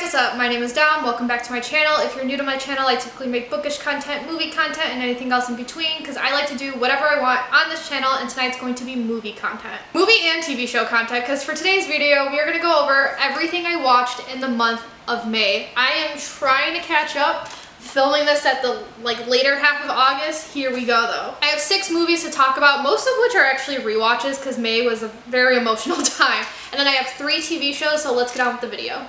what's up? My name is Dom. Welcome back to my channel. If you're new to my channel, I typically make bookish content, movie content, and anything else in between because I like to do whatever I want on this channel, and tonight's going to be movie content. Movie and TV show content, because for today's video, we are going to go over everything I watched in the month of May. I am trying to catch up. Filming this at the later half of August. Here we go though. I have 6 movies to talk about, most of which are actually rewatches because May was a very emotional time. And then I have 3 TV shows, so let's get on with the video.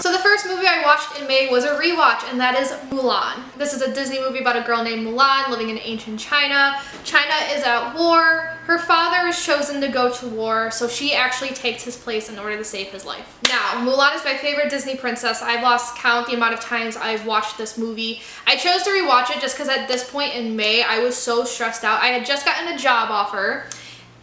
So the first movie I watched in May was a rewatch, and that is Mulan. This is a Disney movie about a girl named Mulan living in ancient China. China is at war. Her father is chosen to go to war, so she actually takes his place in order to save his life. Now, Mulan is my favorite Disney princess. I've lost count the amount of times I've watched this movie. I chose to rewatch it just because at this point in May, I was so stressed out. I had just gotten a job offer.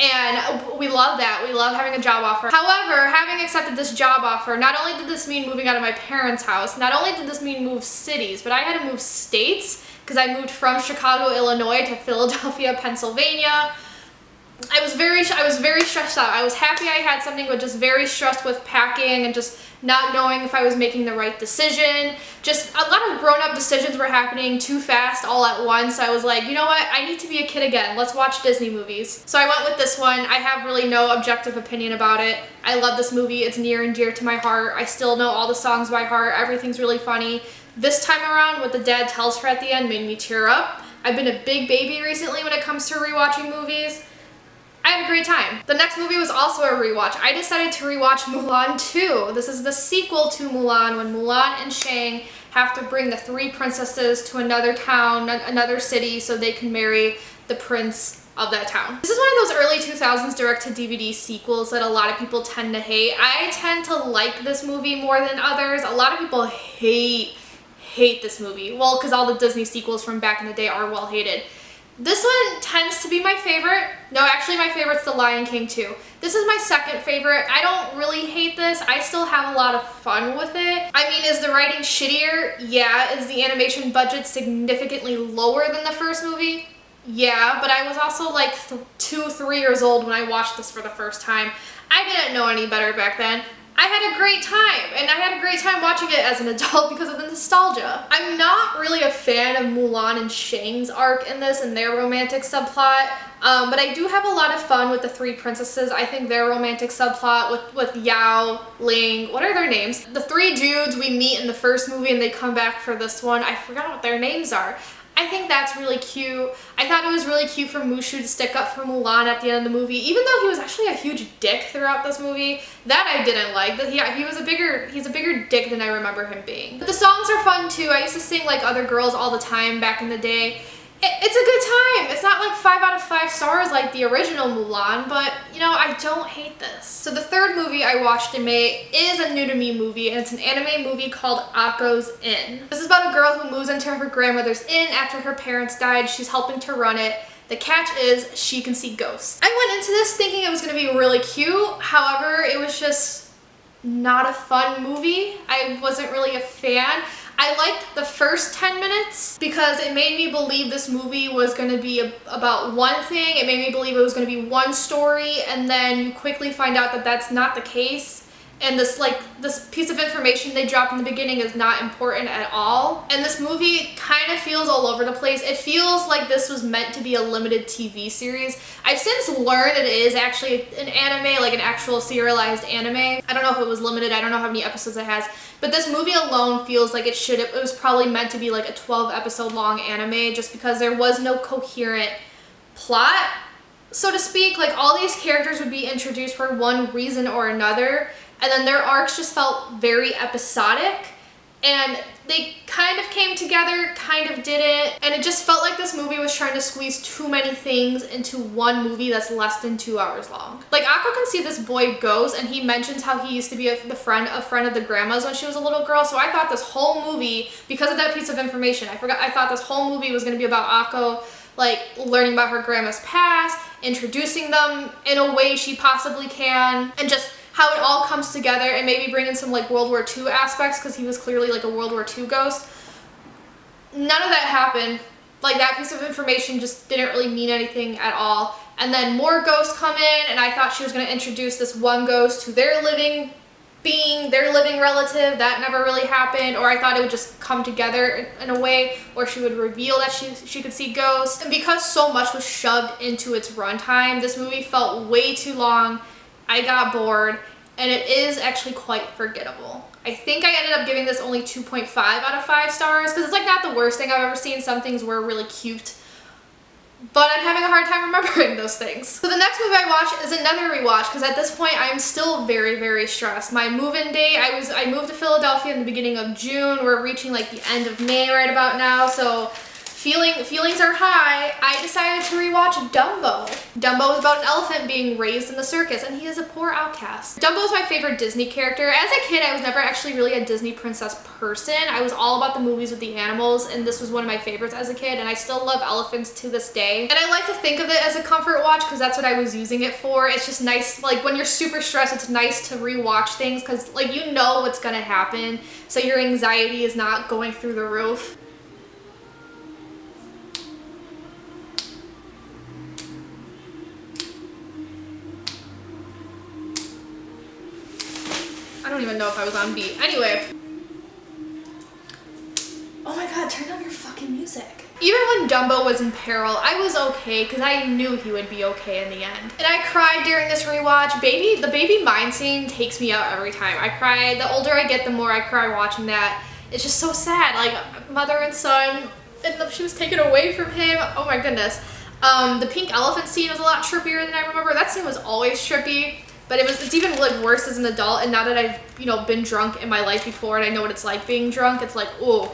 And we love that. We love having a job offer. However, having accepted this job offer, not only did this mean moving out of my parents' house, not only did this mean move cities, but I had to move states because I moved from Chicago, Illinois to Philadelphia, Pennsylvania. I was very stressed out. I was happy I had something, but just very stressed with packing and just not knowing if I was making the right decision. Just a lot of grown-up decisions were happening too fast all at once. I was like, you know what? I need to be a kid again. Let's watch Disney movies. So I went with this one. I have really no objective opinion about it. I love this movie. It's near and dear to my heart. I still know all the songs by heart. Everything's really funny. This time around, what the dad tells her at the end made me tear up. I've been a big baby recently when it comes to rewatching movies. I had a great time. The next movie was also a rewatch. I decided to rewatch Mulan II. This is the sequel to Mulan, when Mulan and Shang have to bring the 3 princesses to another town, another city, so they can marry the prince of that town. This is one of those early 2000s direct-to-DVD sequels that a lot of people tend to hate. I tend to like this movie more than others. A lot of people hate this movie. Well, because all the Disney sequels from back in the day are well hated. This one tends to be my favorite. No, actually my favorite's The Lion King 2. This is my second favorite. I don't really hate this. I still have a lot of fun with it. I mean, is the writing shittier? Yeah. Is the animation budget significantly lower than the first movie? Yeah, but I was also like 2-3 years old when I watched this for the first time. I didn't know any better back then. I had a great time, and I had a great time watching it as an adult because of the nostalgia. I'm not really a fan of Mulan and Shang's arc in this and their romantic subplot, but I do have a lot of fun with the 3 princesses. I think their romantic subplot with Yao, Ling, what are their names? The 3 dudes we meet in the first movie and they come back for this one. I forgot what their names are. I think that's really cute. I thought it was really cute for Mushu to stick up for Mulan at the end of the movie, even though he was actually a huge dick throughout this movie. That I didn't like. He's a bigger dick than I remember him being. But the songs are fun too. I used to sing like other girls all the time back in the day. It's a good time. It's not like 5 out of 5 stars like the original Mulan, but you know, I don't hate this. So the third movie I watched in May is a new to me movie, and it's an anime movie called Akko's Inn. This is about a girl who moves into her grandmother's inn after her parents died. She's helping to run it. The catch is she can see ghosts. I went into this thinking it was going to be really cute. However, it was just not a fun movie. I wasn't really a fan. I liked the first 10 minutes because it made me believe this movie was going to be about one thing. It made me believe it was going to be one story, and then you quickly find out that that's not the case. And this piece of information they dropped in the beginning is not important at all. And this movie kind of feels all over the place. It feels like this was meant to be a limited TV series. I've since learned it is actually an anime, like an actual serialized anime. I don't know if it was limited. I don't know how many episodes it has. But this movie alone feels like it was probably meant to be like a 12-episode long anime, just because there was no coherent plot, so to speak. Like, all these characters would be introduced for one reason or another, and then their arcs just felt very episodic, and they kind of came together, kind of didn't, and it just felt like this movie was trying to squeeze too many things into one movie that's less than 2 hours long. Like, Akko can see this boy ghost, and he mentions how he used to be a friend of the grandma's when she was a little girl, so I thought this whole movie, because of that piece of information, I thought this whole movie was going to be about Akko, like, learning about her grandma's past, introducing them in a way she possibly can, and just how it all comes together, and maybe bring in some like World War II aspects because he was clearly like a World War II ghost. None of that happened. Like, that piece of information just didn't really mean anything at all. And then more ghosts come in, and I thought she was going to introduce this one ghost to their living being their living relative. That never really happened, or I thought it would just come together in a way where she would reveal that she could see ghosts. And because so much was shoved into its runtime, this movie felt way too long. I got bored, and it is actually quite forgettable. I think I ended up giving this only 2.5 out of 5 stars, because it's like not the worst thing I've ever seen. Some things were really cute, but I'm having a hard time remembering those things. So the next movie I watched is another rewatch, because at this point I'm still very, very stressed. My move-in date, I moved to Philadelphia in the beginning of June. We're reaching like the end of May right about now, so feelings are high. I decided to rewatch Dumbo. Dumbo is about an elephant being raised in the circus, and he is a poor outcast. Dumbo is my favorite Disney character. As a kid, I was never actually really a Disney princess person. I was all about the movies with the animals, and this was one of my favorites as a kid, and I still love elephants to this day. And I like to think of it as a comfort watch, because that's what I was using it for. It's just nice, like when you're super stressed, it's nice to rewatch things, because like you know what's gonna happen, so your anxiety is not going through the roof. I don't even know if I was on beat. Anyway. Oh my god, turn down your fucking music. Even when Dumbo was in peril, I was okay because I knew he would be okay in the end. And I cried during this rewatch. The baby mine scene takes me out every time. I cry. The older I get, the more I cry watching that. It's just so sad. Like, mother and son, and she was taken away from him. Oh my goodness. The pink elephant scene was a lot trippier than I remember. That scene was always trippy. But it's even like worse as an adult, and now that I've, you know, been drunk in my life before and I know what it's like being drunk, it's like, ooh,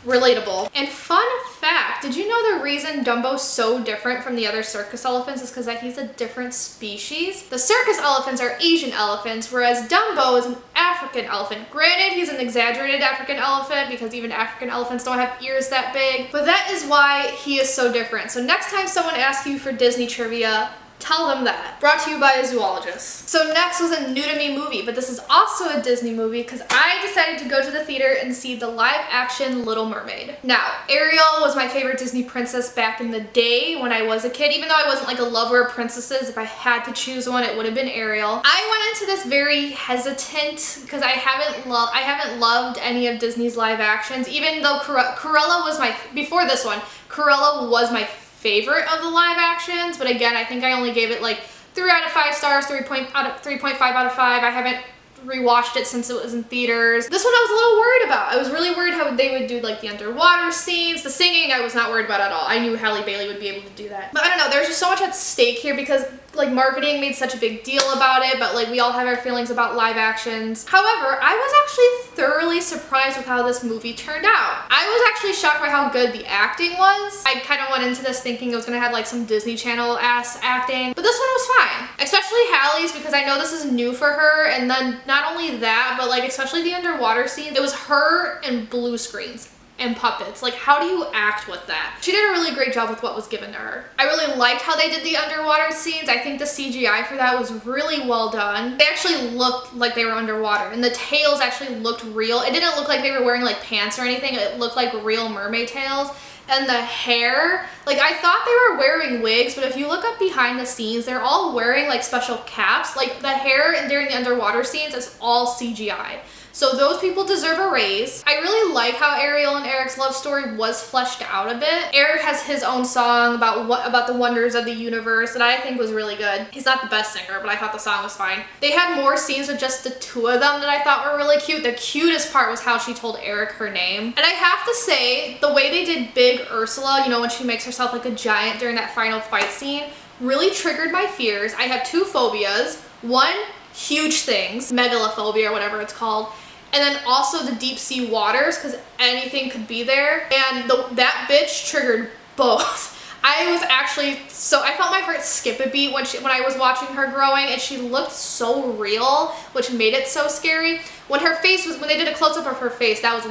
relatable. And fun fact, did you know the reason Dumbo's so different from the other circus elephants is because he's a different species? The circus elephants are Asian elephants, whereas Dumbo is an African elephant. Granted, he's an exaggerated African elephant because even African elephants don't have ears that big, but that is why he is so different. So next time someone asks you for Disney trivia, tell them that. Brought to you by a zoologist. So next was a new to me movie, but this is also a Disney movie because I decided to go to the theater and see the live action Little Mermaid. Now, Ariel was my favorite Disney princess back in the day when I was a kid. Even though I wasn't like a lover of princesses, if I had to choose one, it would have been Ariel. I went into this very hesitant because I haven't loved any of Disney's live actions, even though Cruella was before this one, Cruella was my favorite of the live actions, but again, I think I only gave it like 3 out of 5 stars, 3.5 out of 5. I haven't rewatched it since it was in theaters. This one I was a little worried about. I was really worried how they would do like the underwater scenes. The singing I was not worried about at all. I knew Halle Bailey would be able to do that. But I don't know, there's just so much at stake here because like marketing made such a big deal about it, but like we all have our feelings about live actions. However, I was actually thoroughly surprised with how this movie turned out. I was actually shocked by how good the acting was. I kind of went into this thinking it was gonna have like some Disney Channel ass acting, but this one was fine. Especially Halle's, because I know this is new for her, and then not only that, but like especially the underwater scene, it was her and blue screens and puppets. Like, how do you act with that? She did a really great job with what was given to her. I really liked how they did the underwater scenes. I think the CGI for that was really well done. They actually looked like they were underwater, and the tails actually looked real. It didn't look like they were wearing like pants or anything. It looked like real mermaid tails. And the hair, like I thought they were wearing wigs, but if you look up behind the scenes, they're all wearing like special caps. Like the hair during the underwater scenes is all CGI. So those people deserve a raise. I really like how Ariel and Eric's love story was fleshed out a bit. Eric has his own song about the wonders of the universe that I think was really good. He's not the best singer, but I thought the song was fine. They had more scenes with just the two of them that I thought were really cute. The cutest part was how she told Eric her name. And I have to say, the way they did Big Ursula, you know, when she makes herself like a giant during that final fight scene, really triggered my fears. I have 2 phobias. One, huge things, megalophobia or whatever it's called. And then also the deep sea waters, because anything could be there. And that bitch triggered both. I was actually I felt my heart skip a beat when I was watching her growing, and she looked so real, which made it so scary. When they did a close-up of her face, that was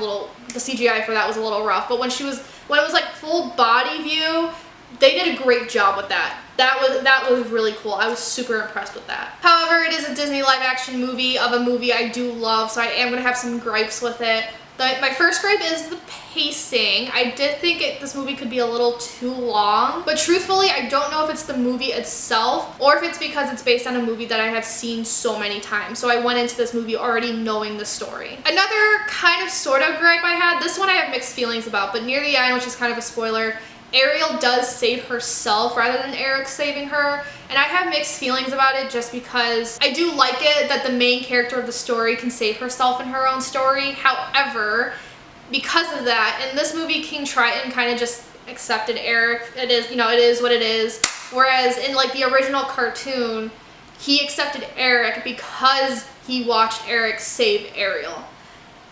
the CGI for that was a little rough. But when it was like full body view, they did a great job with that. That was really cool. I was super impressed with that. However, it is a Disney live action movie of a movie I do love, so I am gonna have some gripes with it. My first gripe is the pacing. I did think this movie could be a little too long, but truthfully, I don't know if it's the movie itself or if it's because it's based on a movie that I have seen so many times. So I went into this movie already knowing the story. Another kind of sort of gripe I had, this one I have mixed feelings about, but near the end, which is kind of a spoiler, Ariel does save herself rather than Eric saving her, and I have mixed feelings about it just because I do like it that the main character of the story can save herself in her own story. However, because of that, in this movie, King Triton kind of just accepted Eric. It is, you know, it is what it is. Whereas in like the original cartoon, he accepted Eric because he watched Eric save Ariel.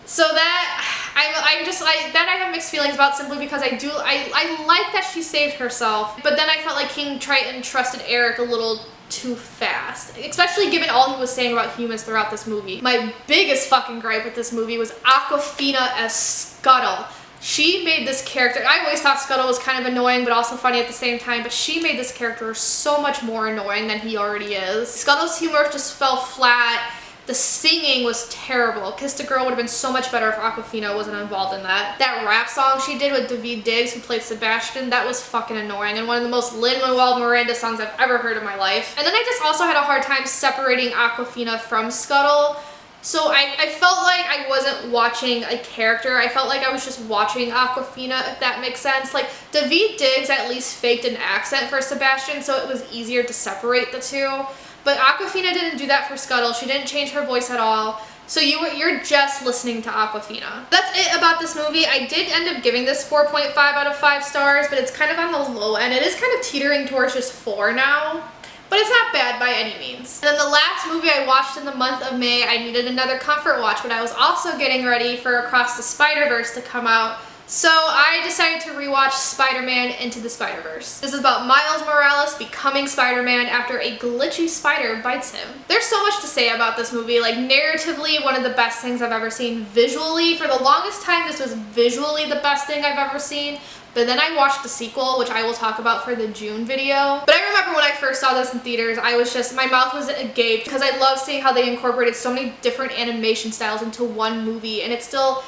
So that I have mixed feelings about simply because I like that she saved herself, but then I felt like King Triton trusted Eric a little too fast, especially given all he was saying about humans throughout this movie. My biggest fucking gripe with this movie was Awkwafina as Scuttle. She made this character, I always thought Scuttle was kind of annoying but also funny at the same time, but she made this character so much more annoying than he already is. Scuttle's humor just fell flat. The singing was terrible. Kissed a Girl would have been so much better if Awkwafina wasn't involved in that. That rap song she did with Daveed Diggs, who played Sebastian, that was fucking annoying and one of the most Lin-Manuel Miranda songs I've ever heard in my life. And then I just also had a hard time separating Awkwafina from Scuttle. So I felt like I wasn't watching a character. I felt like I was just watching Awkwafina, if that makes sense. Like, Daveed Diggs at least faked an accent for Sebastian, so it was easier to separate the two. But Awkwafina didn't do that for Scuttle. She didn't change her voice at all. So you're just listening to Awkwafina. That's it about this movie. I did end up giving this 4.5 out of 5 stars, but it's kind of on the low end. It is kind of teetering towards just 4 now. But it's not bad by any means. And then the last movie I watched in the month of May, I needed another comfort watch, but I was also getting ready for Across the Spiderverse to come out. So I decided to rewatch Spider-Man Into the Spiderverse. This is about Miles Morales becoming Spider-Man after a glitchy spider bites him. There's so much to say about this movie. Like, narratively, one of the best things I've ever seen. Visually, for the longest time, this was visually the best thing I've ever seen. But then I watched the sequel, which I will talk about for the June video. But I remember when I first saw this in theaters, I was just, my mouth was agape because I love seeing how they incorporated so many different animation styles into one movie. And it still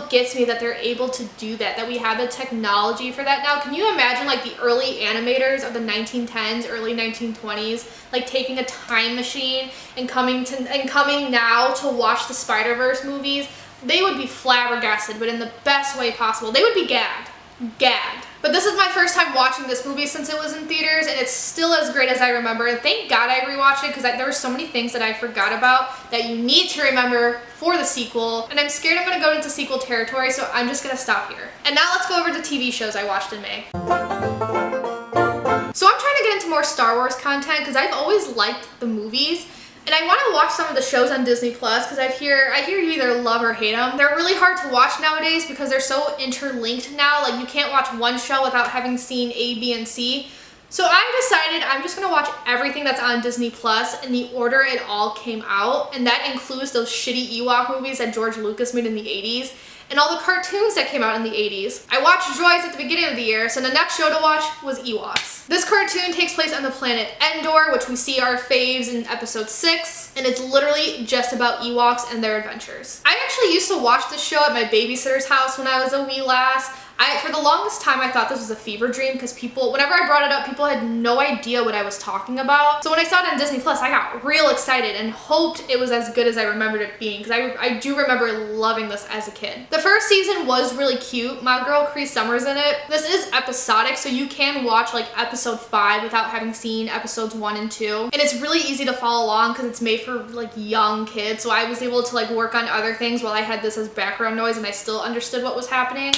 gets me that they're able to do that we have the technology for that now. Can you imagine like the early animators of the 1910s, early 1920s, like taking a time machine and coming now to watch the Spider-Verse movies? They would be flabbergasted, but in the best way possible. They would be gagged. But this is my first time watching this movie since it was in theaters, and it's still as great as I remember. And thank God I rewatched it because there were so many things that I forgot about that you need to remember for the sequel. And I'm scared I'm going to go into sequel territory, so I'm just going to stop here. And now let's go over the TV shows I watched in May. So I'm trying to get into more Star Wars content because I've always liked the movies. And I want to watch some of the shows on Disney Plus because I hear you either love or hate them. They're really hard to watch nowadays because they're so interlinked now. Like, you can't watch one show without having seen A, B, and C. So I decided I'm just going to watch everything that's on Disney Plus in the order it all came out. And that includes those shitty Ewok movies that George Lucas made in the 80s. And all the cartoons that came out in the 80s. I watched Droids at the beginning of the year, so the next show to watch was Ewoks. This cartoon takes place on the planet Endor, which we see our faves in episode 6, and it's literally just about Ewoks and their adventures. I actually used to watch this show at my babysitter's house when I was a wee lass. For the longest time, I thought this was a fever dream because whenever I brought it up, people had no idea what I was talking about. So when I saw it on Disney Plus, I got real excited and hoped it was as good as I remembered it being because I do remember loving this as a kid. The first season was really cute. My girl Cree Summer's in it. This is episodic, so you can watch like episode 5 without having seen episodes 1 and 2. And it's really easy to follow along because it's made for like young kids. So I was able to like work on other things while I had this as background noise and I still understood what was happening.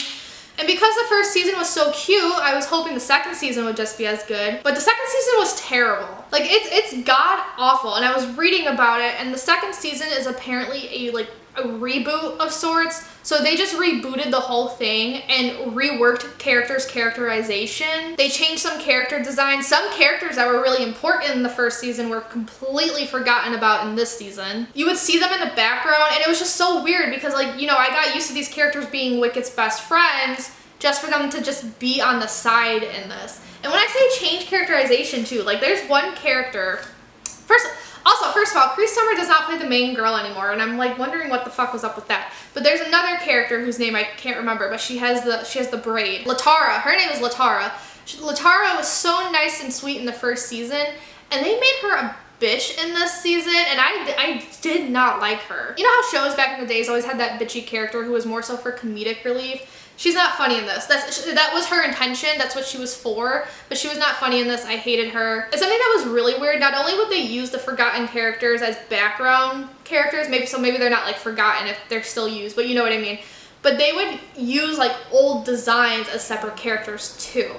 And because the first season was so cute, I was hoping the second season would just be as good. But the second season was terrible. Like, it's god awful. And I was reading about it, and the second season is apparently a reboot of sorts. So they just rebooted the whole thing and reworked characters' characterization. They changed some character design. Some characters that were really important in the first season were completely forgotten about in this season. You would see them in the background, and it was just so weird because, like, you know, I got used to these characters being Wicket's best friends just for them to just be on the side in this. And when I say change characterization too, like, there's one character. First, Also, first of all, Cree Summer does not play the main girl anymore, and I'm like wondering what the fuck was up with that. But there's another character whose name I can't remember, but she has the braid. Latara, her name is Latara. Latara was so nice and sweet in the first season, and they made her a bitch in this season, and I did not like her. You know how shows back in the days always had that bitchy character who was more so for comedic relief? She's not funny in this. That was her intention. That's what she was for, but she was not funny in this. I hated her. It's something that was really weird. Not only would they use the forgotten characters as background characters, maybe they're not like forgotten if they're still used, but you know what I mean. But they would use like old designs as separate characters too.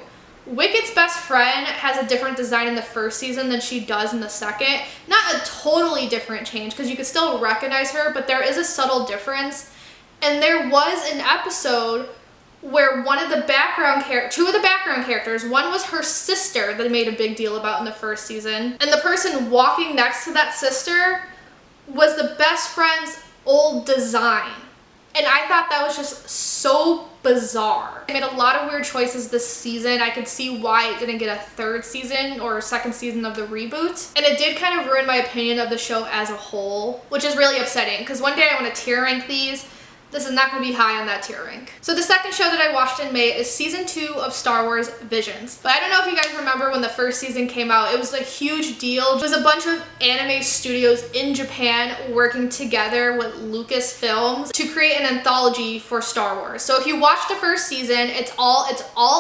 Wicket's best friend has a different design in the first season than she does in the second. Not a totally different change because you could still recognize her, but there is a subtle difference. And there was an episode where two of the background characters, one was her sister that they made a big deal about in the first season, and the person walking next to that sister was the best friend's old design. And I thought that was just so bizarre. They made a lot of weird choices this season. I could see why it didn't get a third season or second season of the reboot. And it did kind of ruin my opinion of the show as a whole, which is really upsetting because one day I want to tier rank these. This is not going to be high on that tier rank. So the second show that I watched in May is season 2 of Star Wars Visions. But I don't know if you guys remember when the first season came out. It was a huge deal. It was a bunch of anime studios in Japan working together with Lucasfilms to create an anthology for Star Wars. So if you watch the first season, it's all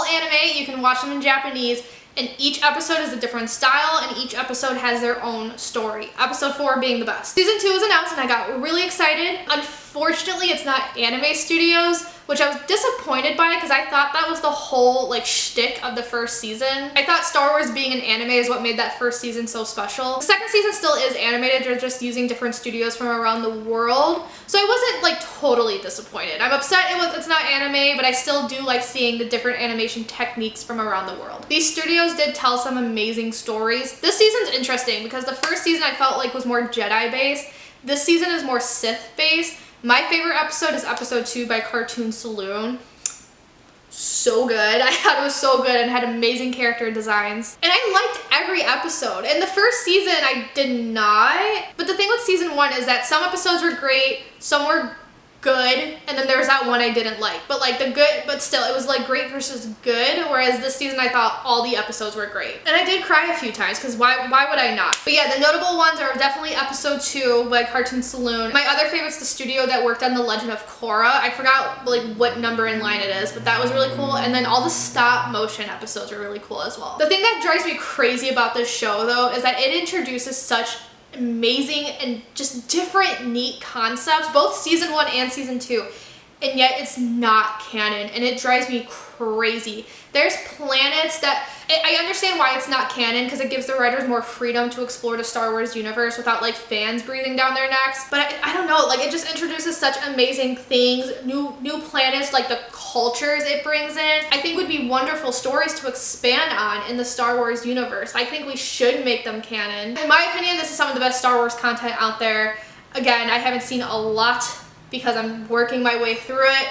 anime. You can watch them in Japanese. And each episode is a different style, and each episode has their own story. Episode 4 being the best. Season 2 was announced, and I got really excited. Unfortunately, it's not Anime Studios, which I was disappointed by because I thought that was the whole like shtick of the first season. I thought Star Wars being an anime is what made that first season so special. The second season still is animated, they're just using different studios from around the world. So I wasn't like totally disappointed. I'm upset it's not anime, but I still do like seeing the different animation techniques from around the world. These studios did tell some amazing stories. This season's interesting because the first season I felt like was more Jedi based. This season is more Sith based. My favorite episode is episode 2 by Cartoon Saloon. So good. I thought it was so good and had amazing character designs. And I liked every episode. In the first season, I did not. But the thing with season 1 is that some episodes were great, some were good, and then there was that one I didn't like. But like but still, it was like great versus good, whereas this season I thought all the episodes were great. And I did cry a few times, because why would I not? But yeah, the notable ones are definitely episode 2 by Cartoon Saloon. My other favorite's the studio that worked on The Legend of Korra. I forgot like what number in line it is, but that was really cool. And then all the stop motion episodes are really cool as well. The thing that drives me crazy about this show though is that it introduces such amazing and just different neat concepts, both season 1 and season 2, and yet it's not canon, and it drives me crazy. There's planets that I understand why it's not canon, because it gives the writers more freedom to explore the Star Wars universe without like fans breathing down their necks, but I don't know, like it just introduces such amazing things, new planets, like the cultures it brings in. I think would be wonderful stories to expand on in the Star Wars universe. I think we should make them canon. In my opinion, this is some of the best Star Wars content out there. Again, I haven't seen a lot because I'm working my way through it,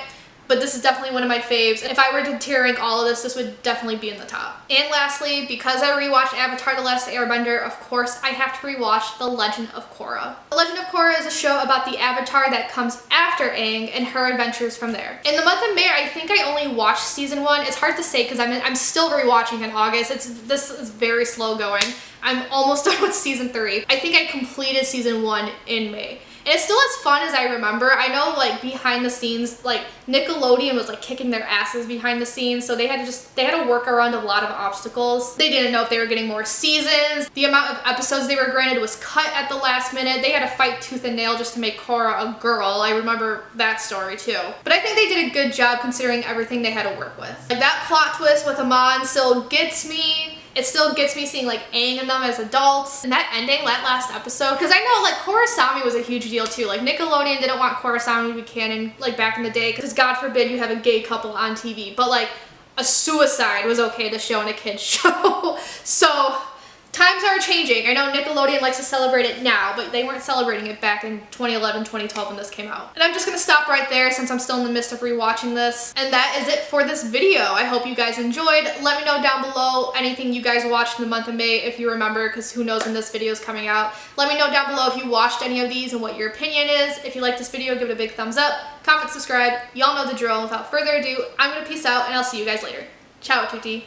but this is definitely one of my faves. If I were to tier rank all of this would definitely be in the top. And lastly, because I rewatched Avatar: The Last Airbender, of course I have to rewatch The Legend of Korra. The Legend of Korra is a show about the Avatar that comes after Aang and her adventures from there. In the month of May, I think I only watched season 1. It's hard to say because I'm still rewatching in August. This is very slow going. I'm almost done with season 3. I think I completed season 1 in May. And it's still as fun as I remember. I know like behind the scenes, like Nickelodeon was like kicking their asses behind the scenes, so they had to work around a lot of obstacles. They didn't know if they were getting more seasons. The amount of episodes they were granted was cut at the last minute. They had to fight tooth and nail just to make Korra a girl. I remember that story too. But I think they did a good job considering everything they had to work with. Like that plot twist with Amon still gets me. It still gets me seeing like Aang and them as adults. And that ending, that last episode, because I know like Korrasami was a huge deal too. Like Nickelodeon didn't want Korrasami to be canon like back in the day because God forbid you have a gay couple on TV. But like a suicide was okay to show in a kid's show. So times are changing. I know Nickelodeon likes to celebrate it now, but they weren't celebrating it back in 2011, 2012 when this came out. And I'm just gonna stop right there since I'm still in the midst of rewatching this. And that is it for this video. I hope you guys enjoyed. Let me know down below anything you guys watched in the month of May, if you remember, because who knows when this video is coming out. Let me know down below if you watched any of these and what your opinion is. If you like this video, give it a big thumbs up, comment, subscribe. Y'all know the drill. Without further ado, I'm gonna peace out and I'll see you guys later. Ciao, tutti.